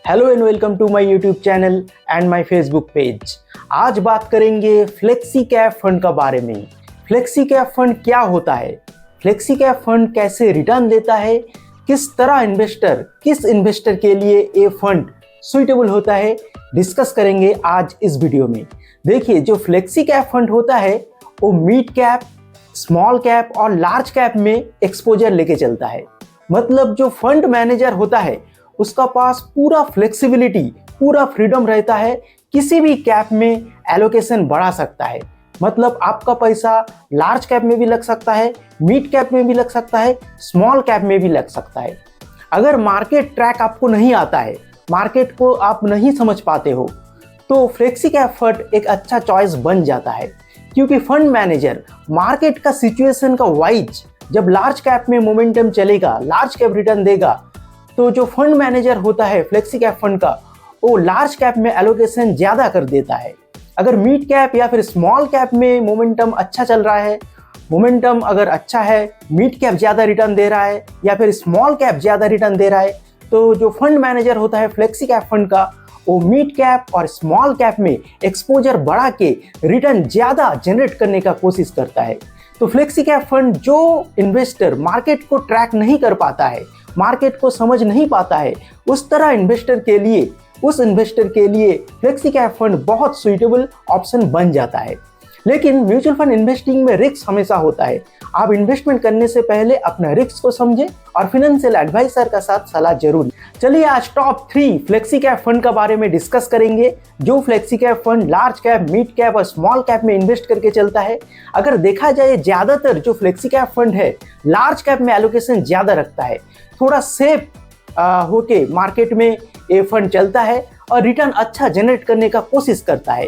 Hello and welcome to my YouTube channel and my Facebook page. आज बात करेंगे flexi cap fund का बारे में। फ्लेक्सी कैप फंड क्या होता है, फ्लेक्सी कैप फंड कैसे रिटर्न देता है, किस इन्वेस्टर के लिए ये फंड सुइटेबल होता है, डिस्कस करेंगे आज इस वीडियो में। देखिए, जो फ्लेक्सी कैप फंड होता है वो मिड कैप, स्मॉल कैप और लार्ज कैप में एक्सपोजर लेके चलता है। मतलब जो फंड मैनेजर होता है उसका पास पूरा फ्लेक्सिबिलिटी, पूरा फ्रीडम रहता है, किसी भी कैप में एलोकेशन बढ़ा सकता है। मतलब आपका पैसा लार्ज कैप में भी लग सकता है, मिड कैप में भी लग सकता है, स्मॉल कैप में भी लग सकता है। अगर मार्केट ट्रैक आपको नहीं आता है, मार्केट को आप नहीं समझ पाते हो, तो फ्लेक्सी कैप फंड एक अच्छा चॉइस बन जाता है। क्योंकि फंड मैनेजर मार्केट का सिचुएशन का वाइज, जब लार्ज कैप में मोमेंटम चलेगा, लार्ज कैप रिटर्न देगा, तो जो फंड मैनेजर होता है फ्लेक्सी कैप फंड का, वो लार्ज कैप में एलोकेशन ज़्यादा कर देता है। अगर मिड कैप या फिर स्मॉल कैप में मोमेंटम अच्छा चल रहा है, मोमेंटम अगर अच्छा है, मिड कैप ज़्यादा रिटर्न दे रहा है या फिर स्मॉल कैप ज़्यादा रिटर्न दे रहा है, तो जो फंड मैनेजर होता है फ्लेक्सी कैप फंड का, वो मिड कैप और स्मॉल कैप में एक्सपोजर बढ़ा के रिटर्न ज़्यादा जनरेट करने का कोशिश करता है। तो फ्लेक्सी कैप फंड जो इन्वेस्टर मार्केट को ट्रैक नहीं कर पाता है, मार्केट को समझ नहीं पाता है, उस इन्वेस्टर के लिए फ्लेक्सी कैप फंड बहुत सुइटेबल ऑप्शन बन जाता है। लेकिन म्यूचुअल फंड इन्वेस्टिंग में रिस्क हमेशा होता है। आप इन्वेस्टमेंट करने से पहले अपना रिस्क को समझें और फाइनेंशियल एडवाइजर का साथ सलाह जरूर। चलिए आज टॉप 3 फ्लेक्सी कैप फंड का बारे में डिस्कस करेंगे, जो flexi cap fund large cap, mid cap और स्मॉल कैप में इन्वेस्ट करके चलता है। अगर देखा जाए, ज्यादातर जो फ्लेक्सी कैप फंड है लार्ज कैप में एलोकेशन ज्यादा रखता है, थोड़ा सेफ होके मार्केट में ये फंड चलता है और रिटर्न अच्छा जनरेट करने का कोशिश करता है।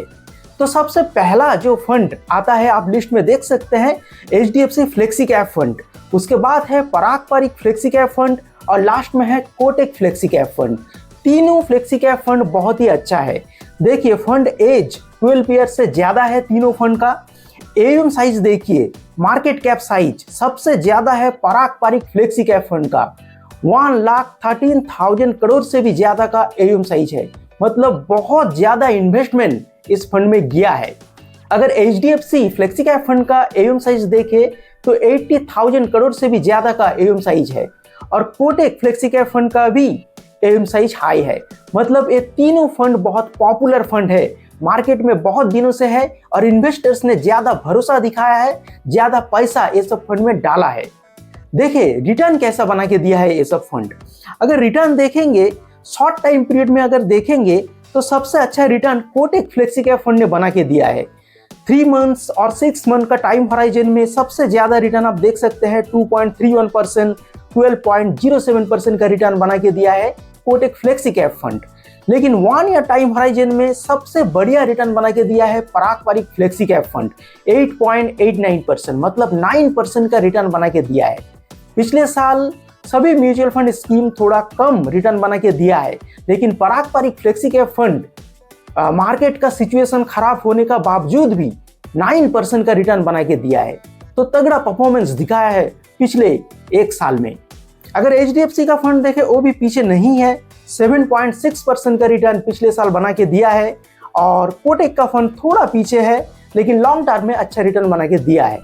तो सबसे पहला जो फंड आता है, आप लिस्ट में देख सकते हैं, HDFC फ्लेक्सी कैप फंड। उसके बाद है पराग पारिक फ्लेक्सी कैप फंड और लास्ट में है कोटक फ्लेक्सी कैप फंड। तीनों फ्लेक्सी कैप फंड बहुत ही अच्छा है। देखिए, फंड एज 12 ईयर से ज्यादा है तीनों फंड का। एयूएम साइज देखिए, मार्केट कैप साइज सबसे ज्यादा है पराग पारिक फ्लेक्सी कैप फंड का, 1,13,000 करोड़ से भी ज्यादा का एयूएम साइज है। मतलब बहुत ज्यादा इन्वेस्टमेंट इस फंड में गया है। अगर HDFC फ्लेक्सी कैप फंड का एयूएम साइज देखे तो 80,000 करोड़ से भी ज्यादा का एयूएम साइज है और कोटक फ्लेक्सी कैप फंड का भी एयूएम साइज हाई है। मतलब ये तीनों फंड बहुत पॉपुलर फंड है, मार्केट में बहुत दिनों से है और इन्वेस्टर्स ने ज्यादा भरोसा दिखाया है, ज्यादा पैसा ये सब फंड में डाला है। देखिए रिटर्न कैसा बना के दिया है ये सब फंड। अगर रिटर्न देखेंगे शॉर्ट टाइम पीरियड में, अगर देखेंगे तो सबसे अच्छा return Kotak flexi cap fund ने बना के दिया है। 3 मंथ्स और 6 मंथ का टाइम होराइजन में सबसे ज्यादा रिटर्न आप देख सकते हैं, 2.31%, 12.07% का रिटर्न बना के दिया है कोटक फ्लेक्सी कैप फंड। लेकिन 1 ईयर टाइम होराइजन में सबसे बढ़िया रिटर्न बना के दिया है पराग पारिक फ्लेक्सी कैप फंड, 8.89%, मतलब 9% का रिटर्न बना के दिया है। पिछले साल सभी म्यूचुअल फंड स्कीम थोड़ा कम रिटर्न बना के दिया है, लेकिन Parag Parikh flexi cap fund market का सिचुएशन खराब होने का बावजूद भी 9% का रिटर्न बना के दिया है। तो तगड़ा परफॉर्मेंस दिखाया है पिछले 1 साल में। अगर HDFC का फंड देखे, वो भी पीछे नहीं है, 7.6% का रिटर्न पिछले साल बना के दिया है और कोटक का फंड थोड़ा पीछे है, लेकिन लॉन्ग टर्म में अच्छा रिटर्न बना के दिया है।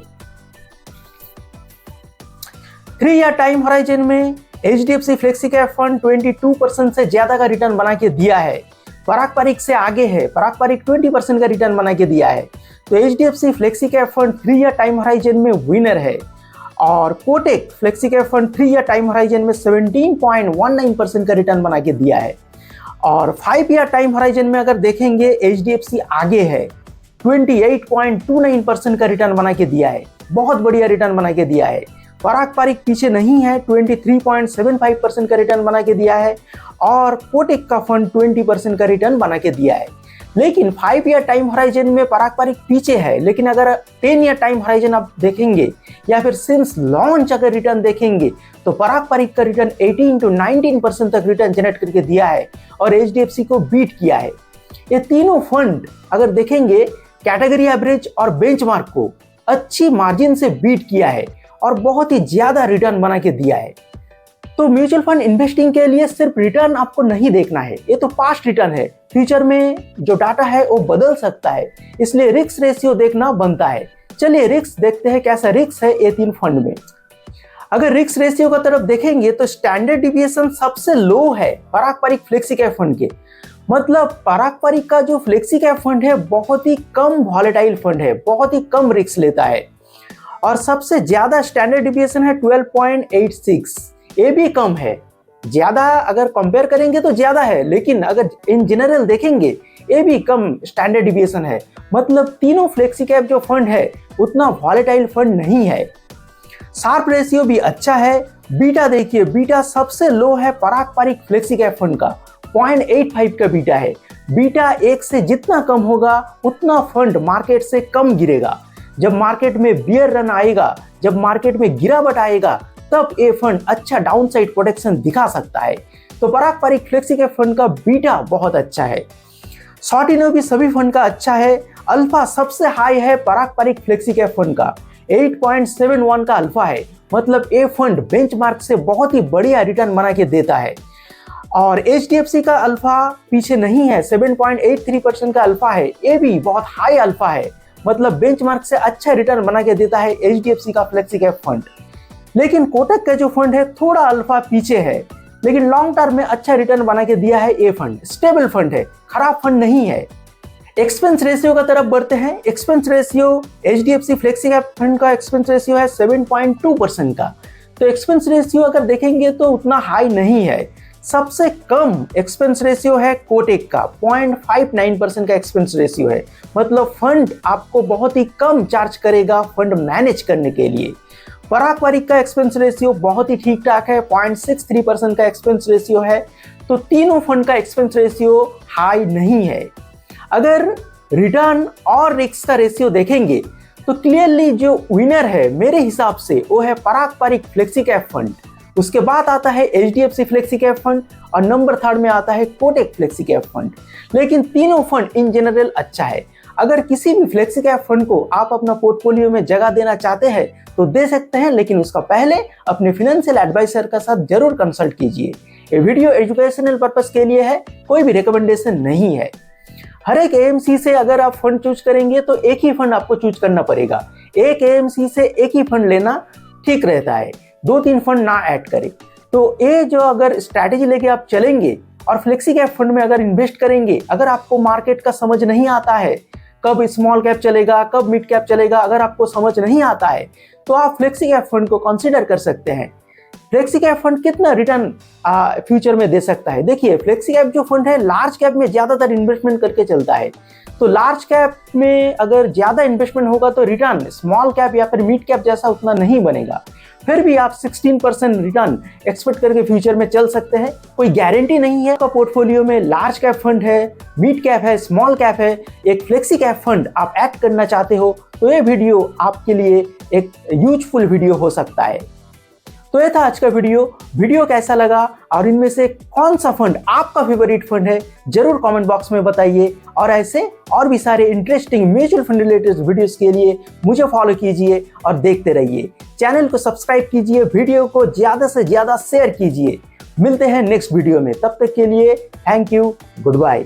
3 ईयर टाइम होराइजन में HDFC फ्लेक्सी कैप फंड 22% से ज्यादा का रिटर्न बना के दिया है। पराग पारिक से आगे है, पराग पारिक 20% का रिटर्न बना के दिया है। तो HDFC flexi cap fund 3 year time horizon में विनर है और Kotak flexi cap fund 3 year time horizon में 17.19% का रिटर्न बना के दिया है। और 5 ईयर टाइम होराइजन में अगर देखेंगे, HDFC आगे है, 28.29% का रिटर्न बना के दिया है, बहुत बढ़िया रिटर्न बना के दिया है। पराग पारिक पीछे नहीं है, 23.75% का रिटर्न बना के दिया है और कोटक का फंड 20% का रिटर्न बना के दिया है। लेकिन 5 ईयर टाइम होराइजन में पराग पारिक पीछे है, लेकिन अगर 10 ईयर टाइम होराइजन आप देखेंगे या फिर सिंस लॉन्च अगर रिटर्न देखेंगे, तो पराग पारिक का रिटर्न 18 to 19% तक रिटर्न जनरेट करके दिया है और HDFC को बीट किया है। ये तीनों फंड अगर देखेंगे, कैटेगरी एवरेज और बेंचमार्क को अच्छी मार्जिन से बीट किया है और बहुत ही ज्यादा रिटर्न बना के दिया है। तो म्यूचुअल फंड इन्वेस्टिंग के लिए सिर्फ रिटर्न आपको नहीं देखना है, ये तो पास्ट रिटर्न है। फ्यूचर में जो डाटा है वो बदल सकता है, इसलिए रिस्क रेशियो देखना बनता है। चलिए रिस्क देखते हैं कैसा रिस्क है ये 3 फंड में। अगर रिस्क रेशियो का तरफ देखेंगे तो स्टैंडर्ड डिविएशन सबसे लो है पारंपरिक फ्लेक्सी कैप फंड के। मतलब पारंपरिक का जो फ्लेक्सी कैप फंड है बहुत ही कम वॉलेटाइल फंड है, बहुत ही कम रिस्क लेता है। और सबसे ज्यादा स्टैंडर्ड डिविएशन है 12.86, ये भी कम है। ज्यादा अगर कंपेयर करेंगे तो ज्यादा है, लेकिन अगर इन जनरल देखेंगे ये भी कम स्टैंडर्ड डिविएशन है। मतलब तीनों फ्लेक्सी कैप जो फंड है उतना वॉलेटाइल फंड नहीं है। शार्प रेशियो भी अच्छा है। बीटा देखिए, बीटा सबसे लो है पारंपरिक फ्लेक्सी कैप फंड का, 0.85 का बीटा है। बीटा 1 से जितना कम होगा उतना फंड मार्केट से कम गिरेगा। जब मार्केट में बियर रन आएगा, जब मार्केट में गिरावट आएगा, तब ये फंड अच्छा डाउनसाइड प्रोटेक्शन दिखा सकता है। तो पारंपरिक फ्लेक्सी कैप फंड का बीटा बहुत अच्छा है। शॉर्ट इनो भी सभी फंड का अच्छा है। अल्फा सबसे हाई है पारंपरिक फ्लेक्सी कैप फंड का, 8.71 का अल्फा है। मतलब ये फंड बेंचमार्क से बहुत ही बढ़िया रिटर्न बना के देता है। और HDFC का अल्फा पीछे नहीं है, 7.83% का अल्फा है, ये भी बहुत हाई अल्फा है। मतलब बेंचमार्क से अच्छा रिटर्न बना के देता है HDFC का फ्लेक्सी कैप फंड। लेकिन कोटक का जो फंड है थोड़ा अल्फा पीछे है, लेकिन लॉन्ग टर्म में अच्छा रिटर्न बना के दिया है। ये फंड स्टेबल फंड है, खराब फंड नहीं है। एक्सपेंस रेशियो का तरफ बढ़ते हैं। Expense ratio HDFC flexi cap fund का एक्सपेंस रेशियो है 7.2% का। तो एक्सपेंस रेशियो अगर देखेंगे तो उतना हाई नहीं है। सबसे कम एक्सपेंस रेशियो है कोटक का, 0.59% का एक्सपेंस रेशियो है। मतलब फंड आपको बहुत ही कम चार्ज करेगा फंड मैनेज करने के लिए। पारंपरिक का एक्सपेंस रेशियो बहुत ही ठीक ठाक है, 0.63% का एक्सपेंस रेशियो है। तो तीनों फंड का एक्सपेंस रेशियो हाई नहीं है। अगर रिटर्न और रिस्क का रेशियो देखेंगे तो क्लियरली जो विनर है मेरे हिसाब से वो है पारंपरिक फ्लेक्सी कैप फंड। उसके बाद आता है HDFC फ्लेक्सी कैप फंड और नंबर 3 में आता है कोटक फ्लेक्सी कैप फंड। लेकिन तीनों फंड इन जनरल अच्छा है। अगर किसी भी फ्लेक्सी कैप फंड को आप अपना पोर्टफोलियो में जगह देना चाहते हैं तो दे सकते हैं, लेकिन उसका पहले अपने फाइनेंशियल एडवाइजर का साथ जरूर कंसल्ट कीजिए। ये वीडियो एजुकेशनल पर्पस के लिए है, कोई भी रिकमेंडेशन नहीं है। हर एक AMC से अगर आप फंड चूज करेंगे तो एक ही फंड आपको चूज करना पड़ेगा। एक AMC से एक ही फंड लेना ठीक रहता है, 2-3 फंड ना ऐड करें। तो ये जो अगर स्ट्रैटेजी लेके आप चलेंगे और फ्लेक्सी कैप फंड में अगर इन्वेस्ट करेंगे, अगर आपको मार्केट का समझ नहीं आता है, कब स्मॉल कैप चलेगा, कब मिड कैप चलेगा, अगर आपको समझ नहीं आता है तो आप फ्लेक्सी कैप फंड को कंसीडर कर सकते हैं। फ्लेक्सी कैप फंड कितना रिटर्न फ्यूचर में दे सकता है? देखिए, फ्लेक्सी कैप जो फंड है लार्ज कैप में ज्यादातर इन्वेस्टमेंट करके चलता है। तो लार्ज कैप में अगर ज्यादा इन्वेस्टमेंट होगा तो रिटर्न स्मॉल कैप या फिर मिड कैप जैसा उतना नहीं बनेगा। फिर भी आप 16% रिटर्न एक्सपेक्ट करके फ्यूचर में चल सकते हैं। कोई गारंटी नहीं है। आपका पोर्टफोलियो में लार्ज कैप फंड है, मिड कैप है, स्मॉल कैप है, एक फ्लेक्सी कैप फंड आप ऐड करना चाहते हो तो ये वीडियो आपके लिए एक यूजफुल वीडियो हो सकता है। तो ये था आज का वीडियो कैसा लगा और इनमें से कौन सा फंड आपका फेवरेट फंड है जरूर कमेंट बॉक्स में बताइए। और ऐसे और भी सारे interesting mutual fund related videos के लिए मुझे फॉलो कीजिए और देखते रहिए। चैनल को सब्सक्राइब कीजिए, वीडियो को ज्यादा से ज्यादा शेयर कीजिए। मिलते हैं नेक्स्ट वीडियो में, तब तक के लिए थैंक यू, गुड बाय।